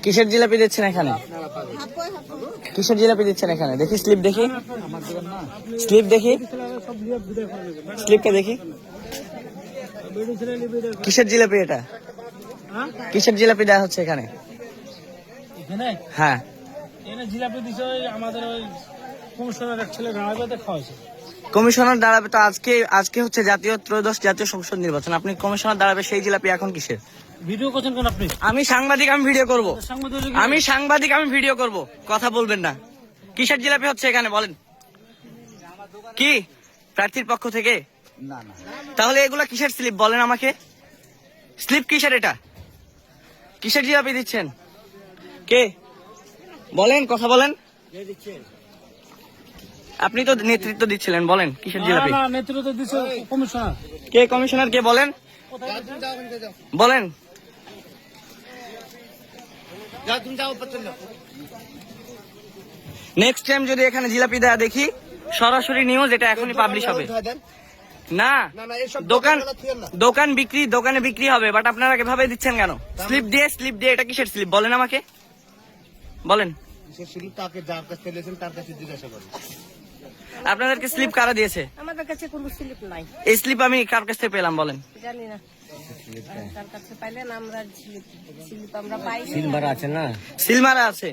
কিসের জিলাপি দিচ্ছেন এখানে? কিসের জিলাপি দিচ্ছেন এখানে? দেখি স্লিপ, দেখি স্লিপ, দেখি স্লিপটা দেখি। কিসের জিলাপি এটা? কিসের জিলাপি দেওয়া হচ্ছে এখানে? হ্যাঁ, জিলাপি দিছে আমাদের ওই কমিশনার এক ছেলে দাঁড়াবে খাওয়াইছে। কমিশনার দাঁড়াবে তো আজকে হচ্ছে ত্রয়োদশ জাতীয় সংসদ নির্বাচন, আপনি কমিশনার দাঁড়াবে, সেই জিলাপি এখন কিসের? ভিডিও করছেন কেন আপনি? আমি সাংবাদিক, আমি ভিডিও করব। আমি সাংবাদিক, আমি ভিডিও করব, কথা বলবেন না। কিসের জিলাপি হচ্ছে এখানে বলেন? কি প্রার্থীর পক্ষ থেকে? না না, তাহলে এগুলা কিসের স্লিপ বলেন আমাকে? স্লিপ কিসের এটা? কিসের জিলাপি দিচ্ছেন? কে বলেন, কথা বলেন। আপনি তো নেতৃত্ব দিচ্ছিলেন, বলেন কিসের জিলাপি? না, নেতৃত্ব দিছে কমিশনার। কে কমিশনার, কে বলেন? বলেন। নেক্সট টাইম যদি এখানে জিলাপি দেয়া দেখি, সরাসরি নিউজ, এটা এখনই পাবলিশ হবে। না, দোকানে বিক্রি হবে, বাট আপনারা এভাবে দিচ্ছেন কেন? স্লিপ দিয়ে এটা কিসের স্লিপ বলেন আমাকে, বলেন। আপনাদেরকে স্লিপ কারা দিয়েছে? আমাদের কাছে কোনো স্লিপ নাই। এই স্লিপ আমি কার কাছ থেকে পেলাম বলেন? জানি না, কার কাছে পাইলেন? আমরা স্লিপ আমরা পাই। সিলভার আছে না? সিলমারা আছে।